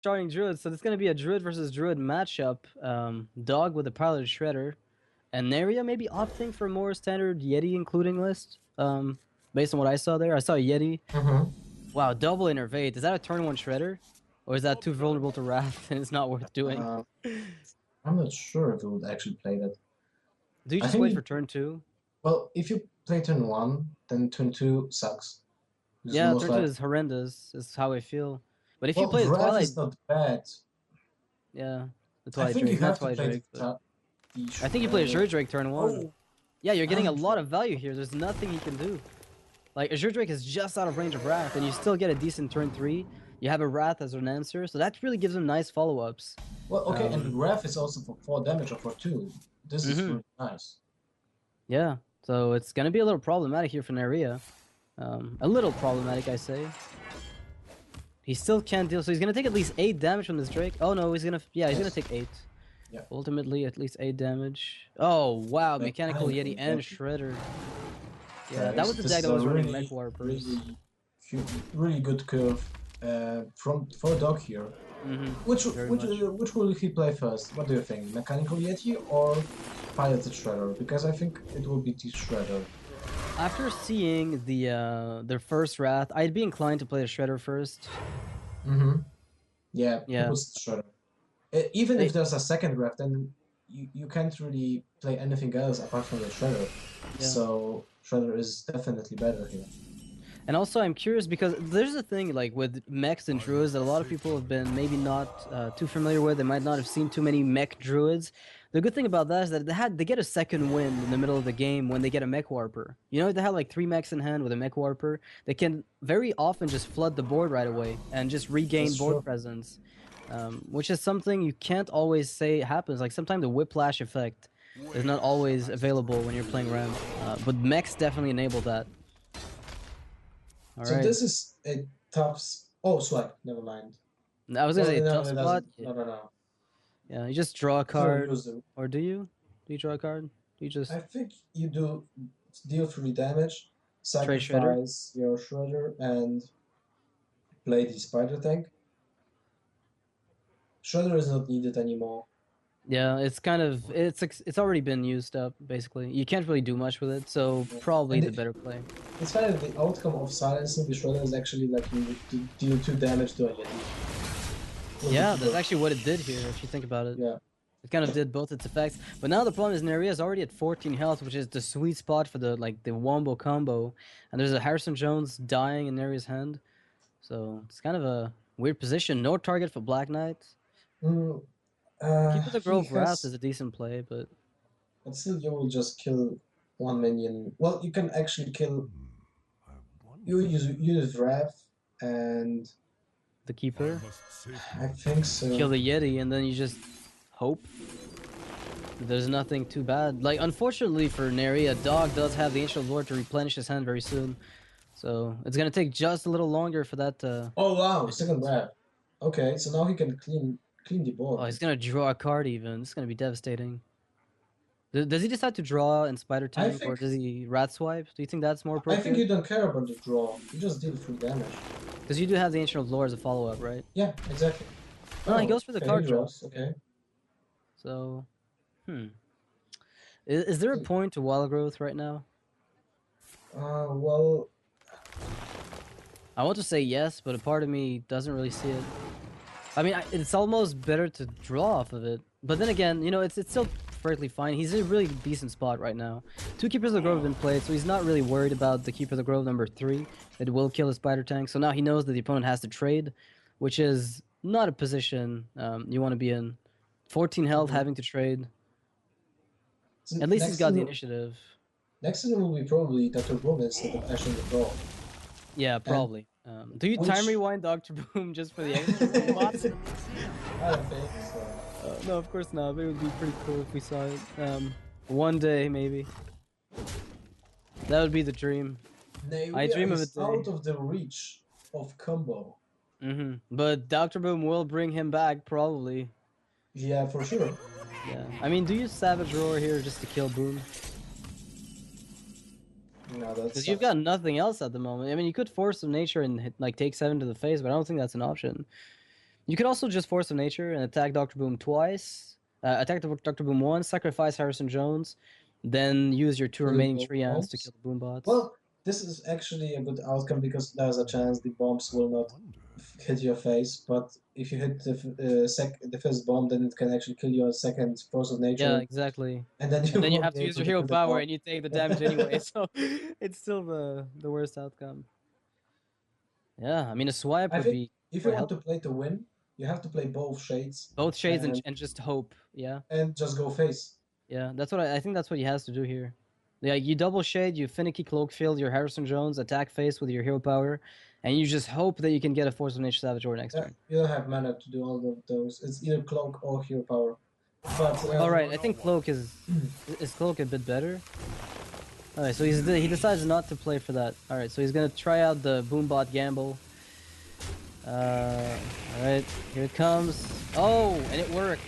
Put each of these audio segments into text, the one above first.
starting druid, so it's gonna be a druid versus druid matchup. Dog with a piloted shredder, and Neirea maybe opting for a more standard Yeti including list. Based on what I saw there, I saw Yeti. Mm-hmm. Wow, double innervate. Is that a turn one shredder, or is that too vulnerable to wrath and it's not worth doing? Uh, I'm not sure if it would actually play that. Do you I just think wait it, for turn two? well, if you play turn one, then turn two sucks. Because Yeah, most turn two likely, is horrendous. Is how I feel. But if you well, play the Wrath Twilight, is not bad. yeah, the I Twilight think you Drake, not have to Twilight play Drake, but the I think you play Shredder. Azure Drake turn one. Oh, Yeah, you're getting a and lot of value here. There's nothing he can do. Like Azure Drake is just out of range of Wrath, and you still get a decent turn three. You have a Wrath as an answer, so that really gives him nice follow-ups. well, okay, and Um, Wrath is also for 4 damage or for two. This is mhm. really nice. Yeah, so it's gonna be a little problematic here for Neirea. A little problematic, I say. He still can't deal, so he's gonna take at least 8 damage from this Drake. Oh no, he's gonna Yes. take 8. Yeah. Ultimately, at least 8 damage. Oh wow, Mechanical Yeti Mechanically, and Yeti. Shredder. Yeah, Okay, that so was the this deck is that a was running Mech really, Warpers. really, really good curve from for Dog here. Which Very which much. which will he play first? What do you think? Mechanical Yeti or Piloted Shredder? Because I think it will be the Shredder. After seeing their first Wrath, I'd be inclined to play the Shredder first. Mm-hmm. Yeah, he Yeah, puts Shredder. Even if they, there's a second draft, then you can't really play anything else apart from the Shredder. yeah. So Shredder is definitely better here. And also, I'm curious because there's a thing like with mechs and druids that a lot of people have been maybe not too familiar with. They might not have seen too many mech druids. The good thing about that is that they get a second wind in the middle of the game when they get a mech warper. You know, if they have like 3 mechs in hand with a mech warper, they can very often just flood the board right away and just regain That's board true. presence, which is something you can't always say happens. Like sometimes the whiplash effect is not always available when you're playing ramp, but mechs definitely enable that. All So right. this is a tough. Oh, swipe. Never mind. I was gonna Well, say no, tough it spot. doesn't. No, no, no. Yeah, you just draw a It will card, use them. or do you? Do you draw a card? Do you I just think you do deal 3 damage, trade shredder? sacrifice your Shredder, and play the Spider Tank. Shredder is not needed anymore. Yeah, it's kind of it's already been used up basically. You can't really do much with it, so Yeah. probably And the better play. it's kind of the outcome of silencing the Shredder is actually like you deal 2 damage to a Yeti. Will be Yeah, that's good. actually what it did here if you think about it. Yeah. It kind of did both its effects. But now the problem is Neirea is already at 14 health, which is the sweet spot for the wombo combo. And there's a Harrison Jones dying in Nerea's hand. So it's kind of a weird position. No target for Black Knight. Mm, Keeper the he Grove Wrath is has, a decent play, but but still you will just kill one minion. Well, you can actually kill. You use Wrath, and the Keeper. I think Kill so. the Yeti, and then you just hope there's nothing too bad. Like, unfortunately for Neirea, Dog does have the Ancient of Lord to replenish his hand very soon. So it's gonna take just a little longer for that to Oh wow, second hit. Wrath. Okay, so now he can clean the Oh, board. he's gonna draw a card even. It's gonna be devastating. Does he decide to draw in Spider I Tank, or think does he Rat Swipe? Do you think that's more I think appropriate? you don't care about the draw. You just deal 3 damage. Because you do have the Ancient of Lore as a follow-up, right? Yeah, exactly. No, he Oh, goes for the okay, he card draw. draws. Okay. Okay. So, hmm. Is there a point to Wild Growth right now? Well, I want to say yes, but a part of me doesn't really see it. I mean, it's almost better to draw off of it. But then again, you know, it's still perfectly fine. He's in a really decent spot right now. 2 Keepers of the Grove have been played, so he's not really worried about the Keeper of the Grove number 3. It will kill his Spider Tank. So now he knows that the opponent has to trade, which is not a position you want to be in. 14 health, mhm. having to trade. So At least he's got the initiative. next turn will be probably Dr. Boom instead of Ash on the draw. Yeah, And probably. Do you time which rewind Dr. Boom just for the extra what? I don't think so. No, of course not. But it would be pretty cool if we saw it. One day maybe. That would be the dream. I Neirea dream of a is day. out of the reach of combo. But Dr. Boom will bring him back probably. Yeah, for sure. Yeah. I mean, do you Savage Roar here just to kill Boom? No, that Because you've sucks. got nothing else at the moment. I mean, you could force some nature and hit, like take 7 to the face, but I don't think that's an option. You could also just Force of Nature and attack Dr. Boom twice. Attack Dr. Boom once, sacrifice Harrison Jones, then use your two Kill remaining both Treants to bombs. kill the Boom bots. Well, this is actually a good outcome because there's a chance the bombs will not hit your face. But if you hit the first bomb, then it can actually kill your second Force of Yeah, Nature, exactly. and then you And then you won't have be to use able your to hero kill the power bomb. and you take the damage anyway, so it's still the worst outcome. Yeah, I mean a swipe I would think be if you quite want to helpful. play to win, you have to play both shades Both shades and and just hope. Yeah. just go face. Yeah, that's what I think that's what he has to do here. Yeah, you double shade, you finicky cloak field your Harrison Jones, attack face with your hero power, and you just hope that you can get a Force of Nature Savage War next turn. You don't have mana to do all of those. It's either cloak or hero power. But All right, I think cloak is cloak a bit better. All right, so he decides not to play for that. All right, so he's gonna try out the Boombot gamble. All right, here it comes. Oh, and it worked.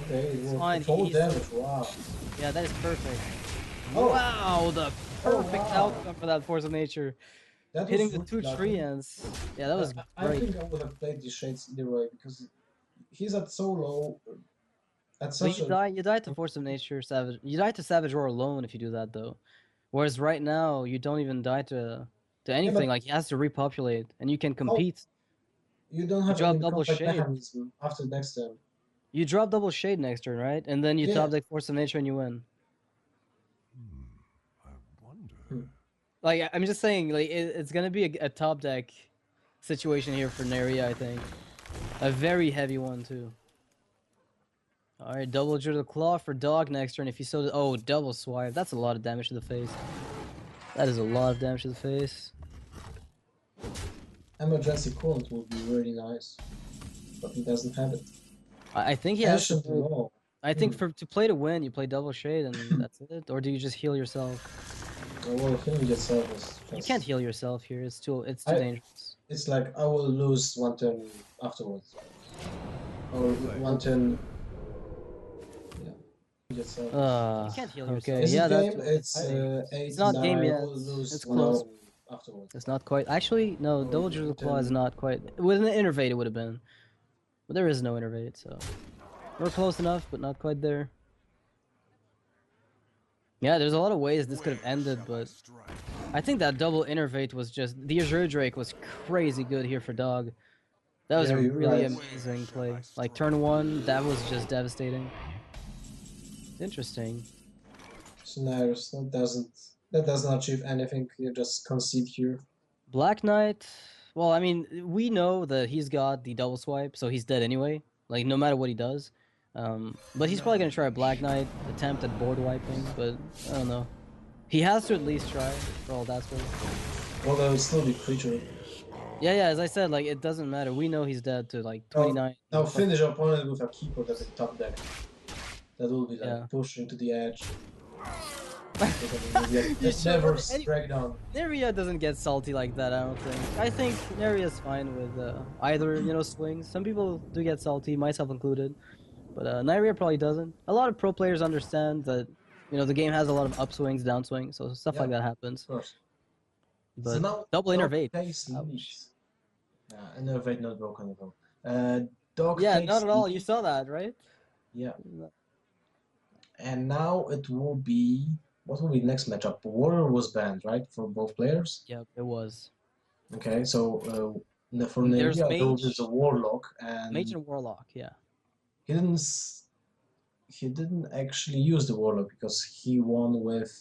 okay, It's well, fine. full damage. Wow. Yeah, that is perfect. Oh. Wow, the perfect wow. outcome for that Force of Nature. That Hitting was the really two lucky. Treants. Yeah, that was I great. think I would have played these shades either way because he's at so low, at But such you a. die to Force of Nature, Savage. You die to Savage Roar alone if you do that though. Whereas right now you don't even die to Yeah, anything. but Like he has to repopulate, and you can how compete. you don't You have drop any double comeback shade. mechanism after next turn. You drop double shade next turn, right? And then you Yeah. top deck Force of Nature and you win. I wonder. Like I'm just saying, like it's gonna be a top deck situation here for Neirea, I think. A very heavy one too. All right, double Druid of the Claw for Dog next turn. If you so, oh, double swipe. That's a lot of damage to the face. That is a lot of damage to the face. Emergency coolant would be really nice, but he doesn't have it. I think he has to. Ancient Law. I think to play to win, you play double shade and that's it. Or do you just heal yourself? Well, healing yourself is just. You can't heal yourself here. It's too dangerous. It's like I will lose one turn afterwards, or one turn. Yeah. Yourself. You can't heal yourself. Is Yeah, it game? that's. It's 8. It's not game I yet. will lose It's one close. turn afterwards. It's not quite. Actually, no. Or Double Druid of the Claw is turn- not quite. With an innervate, it would have been. But there is no innervate, so we're close enough, but not quite there. Yeah, there's a lot of ways this could have ended, but I think that double innervate was just the Azure Drake was crazy good here for Dog. That was Yeah, a you're really right. amazing play. Like turn one, that was just devastating. Interesting. Scenarios that does not achieve anything. You just concede here. Black Knight. Well, I mean, we know that he's got the double swipe, so he's dead anyway. Like no matter what he does. But he's probably gonna try a Black Knight attempt at board wiping, but I don't know. He has to at least try, for all that's worth. Well, there will still be creature. Yeah, as I said, like it doesn't matter. We know he's dead to like 29. Now finish your opponent with a keeper that's a top deck. That will be like Yeah. pushing to the edge. You should- Never any- break down. Neirea doesn't get salty like that, I don't think. I think Neirea's fine with either, swings. Some people do get salty, myself included. But Neirea probably doesn't. A lot of pro players understand that, the game has a lot of upswings, downswings, so stuff like that happens. Of course. But So now, double innervate. Face Ouch. leads. Innervate not broken at all. Dog Yeah, face not at all. You leads. saw that, right? Yeah. And now it will be... What will be the next matchup? Warrior was banned, right? For both players? Yep, it was. Okay, so for There's Neirea, Mage. there's a Warlock, and Mage and Warlock, yeah. he didn't actually use the Warlock because he won with...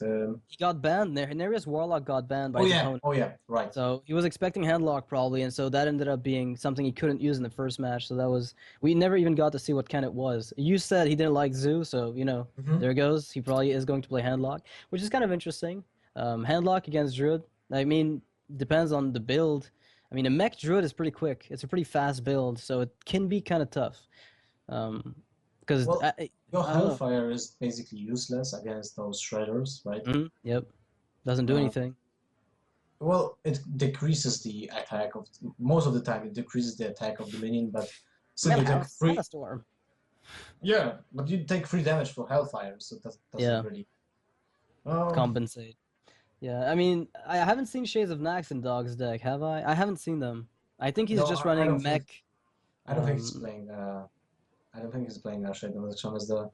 He got banned. Neirea's Warlock got banned by his opponent. Oh yeah, right. So he was expecting handlock probably, and so that ended up being something he couldn't use in the first match. So that was we never even got to see what kind it was. You said he didn't like Zoo, so there it goes. He probably is going to play handlock, which is kind of interesting. Handlock against Druid. I mean, depends on the build. I mean, a mech Druid is pretty quick. It's a pretty fast build, so it can be kind of tough. Because your Hellfire is basically useless against those Shredders, right? Yep, doesn't do anything. Well, it decreases the attack of... Most of the time, it decreases the attack of the minion, but still you take free... Storm. Yeah, but you take 3 damage for Hellfire, so that doesn't really... compensate. Yeah, I mean, I haven't seen Shades of Nax in Dog's deck, have I? I haven't seen them. I think he's just running mech. I don't think he's Um, playing. I don't think he's playing Shadow of the Charm as the